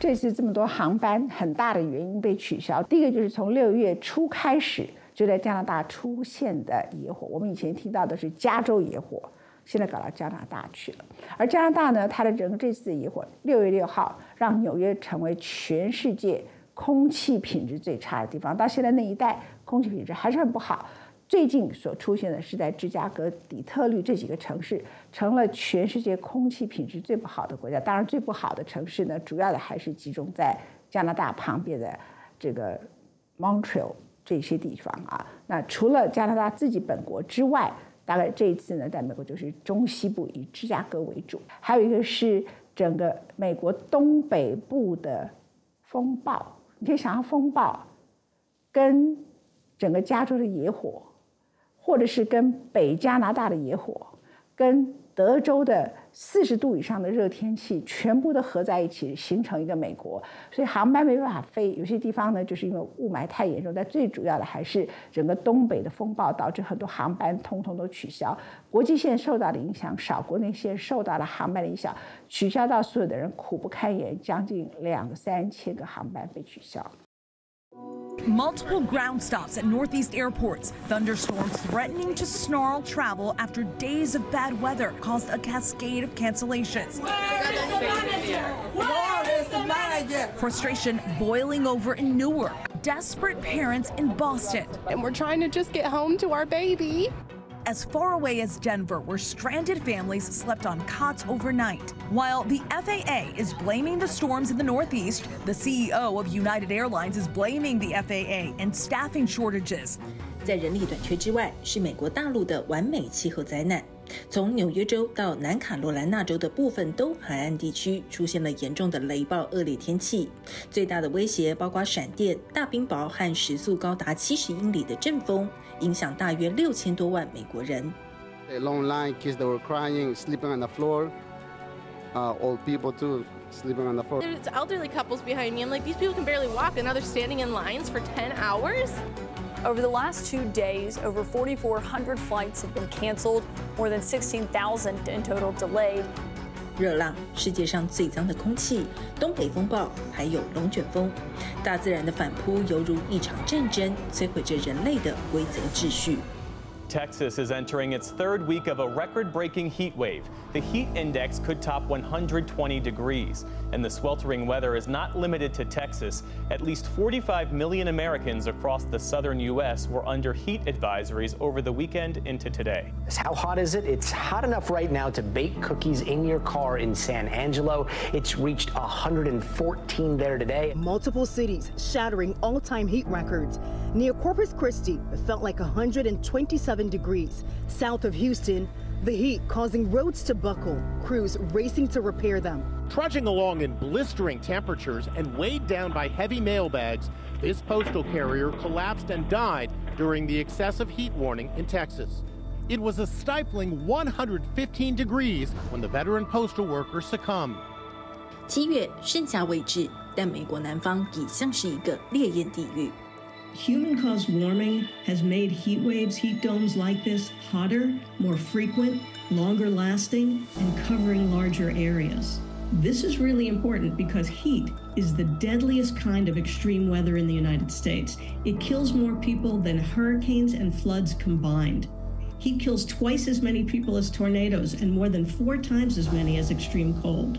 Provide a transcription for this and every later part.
这次这么多航班很大的原因被取消，第一个就是从6月初开始就在加拿大出现的野火，我们以前听到的是加州野火，现在搞到加拿大去了。而加拿大呢，它的这次的野火，6月6号让纽约成为全世界空气品质最差的地方，到现在那一带空气品质还是很不好。最近所出现的是在芝加哥、底特律这几个城市成了全世界空气品质最不好的国家。当然，最不好的城市呢，主要的还是集中在加拿大旁边的这个 Montreal 这些地方啊。那除了加拿大自己本国之外，大概这一次呢，在美国就是中西部以芝加哥为主，还有一个是整个美国东北部的风暴。你可以想象风暴跟整个加州的野火，或者是跟北加拿大的野火，跟德州的40度以上的热天气，全部都合在一起，形成一个美国。所以航班没办法飞，有些地方呢，就是因为雾霾太严重。但最主要的还是整个东北的风暴导致很多航班通通都取消，国际线受到的影响少，国内线受到了航班的影响，取消到所有的人苦不堪言，将近2-3千个航班被取消。Multiple ground stops at Northeast airports. Thunderstorms threatening to snarl travel after days of bad weather caused a cascade of cancellations. Frustration boiling over in Newark. Desperate parents in Boston. And we're trying to just get home to our baby. As far away as Denver, where stranded families slept on cots overnight. While the FAA is blaming the storms in the Northeast, the CEO of United Airlines is blaming the FAA and staffing shortages. 在人力短缺之外，是美国大陆的完美气候灾难。从纽约州到南卡罗来纳州的部分东海岸地区出现了严重的雷暴恶劣天气，最大的威胁包括闪电、大冰雹和时速高达70英里的阵风，影响大约6000多万美国人。A long line, kids that were crying, sleeping on the floor, old people too, sleeping on the floor. There's elderly couples behind me. I'm like, these people can barely walk, and now they're standing in lines for 10 hours. Over the last 2 days, over 4,400 flights have been canceled, more than 16,000 in total delayed. 热浪，世界上最脏的空气，东北风暴，还有龙卷风，大自然的反扑犹如一场战争，摧毁着人类的规则秩序。Texas is entering its 3rd week of a record-breaking heat wave. The heat index could top 120 degrees. And the sweltering weather is not limited to Texas. At least 45 million Americans across the southern U.S. were under heat advisories over the weekend into today. How hot is it? It's hot enough right now to bake cookies in your car in San Angelo. It's reached 114 there today. Multiple cities shattering all-time heat records. Near Corpus Christi, it felt like 127 degrees. South of Houston, the heat causing roads to buckle, crews racing to repair them. Trudging along in blistering temperatures and weighed down by heavy mail bags, this postal carrier collapsed and died during the excessive heat warning in Texas. It was a stifling 115 degrees when the veteran postal worker succumbed. 7月盛夏未至，但美国南方已像是一个烈焰地狱。Human-caused warming has made heat waves, heat domes like this hotter, more frequent, longer lasting, and covering larger areas. This is really important because heat is the deadliest kind of extreme weather in the United States. It kills more people than hurricanes and floods combined. Heat kills twice as many people as tornadoes and more than 4 times as many as extreme cold.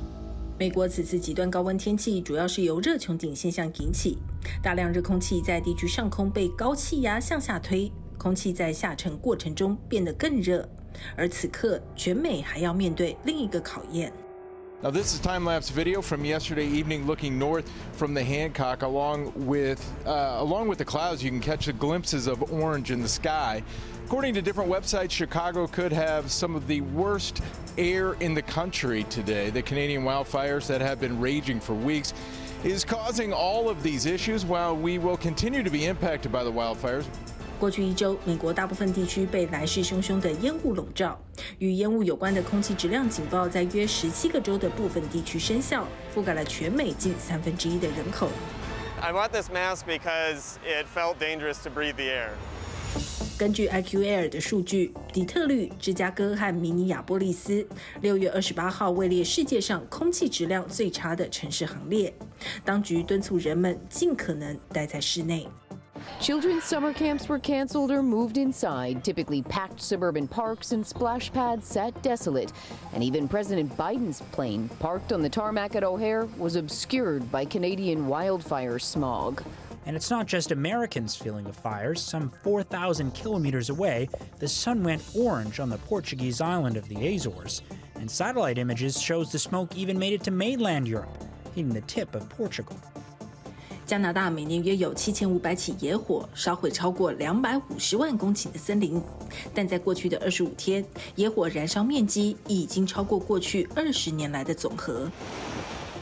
美国此次极端高温天气主要是由热穹顶现象引起，大量热空气在地区上空被高气压向下推，空气在下沉过程中变得更热，而此刻全美还要面对另一个考验。Now this is time-lapse video from yesterday evening looking north from the Hancock. Along with the clouds, you can catch the glimpses of orange in the sky. According to different websites, Chicago could have some of the worst air in the country today. The Canadian wildfires that have been raging for weeks is causing all of these issues. While we will continue to be impacted by the wildfires. 过去1周，美国大部分地区被来势汹汹的烟雾笼罩，与烟雾有关的空气质量警报在约17个州的部分地区生效，覆盖了全美近1/3的人口。I bought this mask because it felt dangerous to breathe the air. 根据 IQAir 的数据，底特律、芝加哥和明尼亚波利斯6月28号位列世界上空气质量最差的城市行列。当局敦促人们尽可能待在室内。Children's summer camps were canceled or moved inside. Typically packed suburban parks and splash pads sat desolate. And even President Biden's plane, parked on the tarmac at O'Hare, was obscured by Canadian wildfire smog. And it's not just Americans feeling the fires. Some 4,000 kilometers away, the sun went orange on the Portuguese island of the Azores. And satellite images shows the smoke even made it to mainland Europe, hitting the tip of Portugal. 加拿大每年约有7500起野火，烧毁超过250万公顷的森林。但在过去的25天，野火燃烧面积已经超过过去20年来的总和。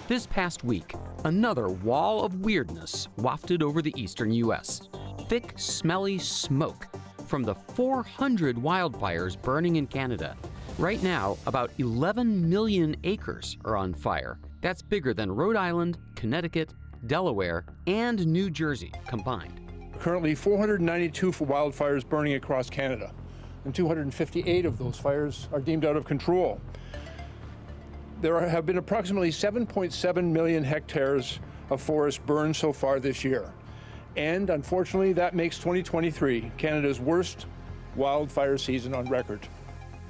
This past week, another wall of weirdness wafted over the eastern U.S. Thick, smelly smoke from the 400 wildfires burning in Canada. Right now, about 11 million acres are on fire. That's bigger than Rhode Island, Connecticut, Delaware, and New Jersey combined. Currently 492 wildfires burning across Canada, and 258 of those fires are deemed out of control. There have been approximately 7.7 million hectares of forest burned so far this year. And unfortunately, that makes 2023 Canada's worst wildfire season on record.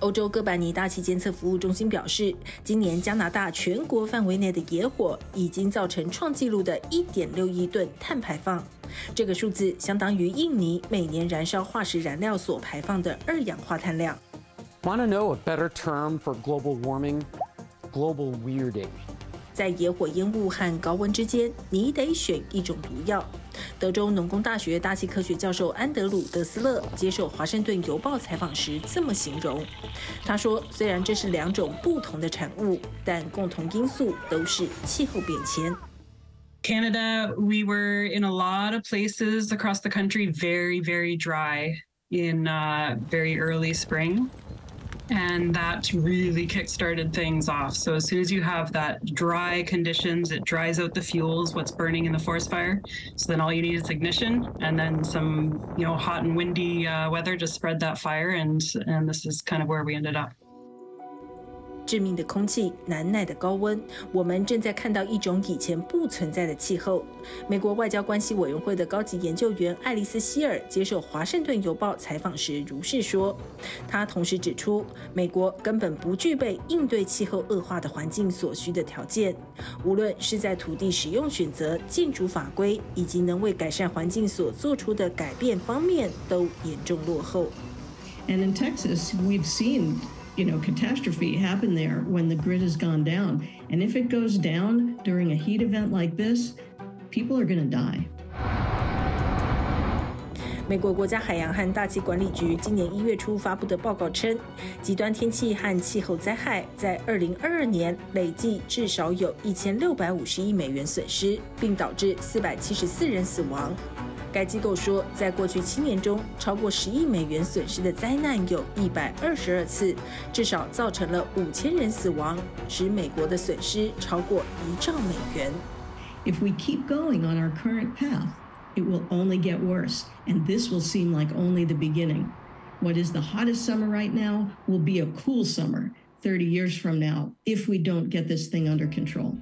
欧洲哥白尼大气监测服务中心表示，今年加拿大全国范围内的野火已经造成创纪录的1.6亿吨碳排放，这个数字相当于印尼每年燃烧化石燃料所排放的2氧化碳量。Want to know a better term for global warming? Global weirding. 在野火烟雾和高温之间，你得选一种毒药。德州农工大学大气科学教授安德鲁·德斯勒接受《华盛顿邮报》采访时这么形容，他说：“虽然这是2种不同的产物，但共同因素都是气候变迁。” Canada, we were in a lot of places across the country very, very dry in very early spring. And that really kick-started things off. So as soon as you have that dry conditions, it dries out the fuels, what's burning in the forest fire. So then all you need is ignition, and then some, hot and windy weather to spread that fire. And this is kind of where we ended up. 致命的空气，难耐的高温，我们正在看到一种以前不存在的气候。美国外交关系委员会的高级研究员爱丽丝·希尔接受《华盛顿邮报》采访时如是说。他同时指出，美国根本不具备应对气候恶化的环境所需的条件，无论是在土地使用选择、建筑法规以及能为改善环境所做出的改变方面，都严重落后。And in Texas, we've seen catastrophe happen there when the grid has gone down. And if it goes down during a heat event like this, people are going to die. 美国国家海洋和大气管理局今年1月初发布的报告称，极端天气和气候灾害在2022年累计至少有1650亿美元损失，并导致474人死亡。该机构说，在过去7年中，超过10亿美元损失的灾难有122次，至少造成了5000人死亡，使美国的损失超过1兆美元。If we keep going on our current path, it will only get worse, and this will seem like only the beginning. What is the hottest summer right now will be a cool summer 30 years from now if we don't get this thing under control.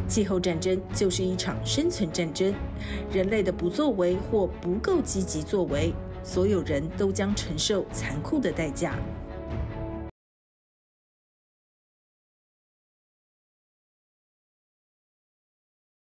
气候战争就是一场生存战争，人类的不作为或不够积极作为，所有人都将承受残酷的代价。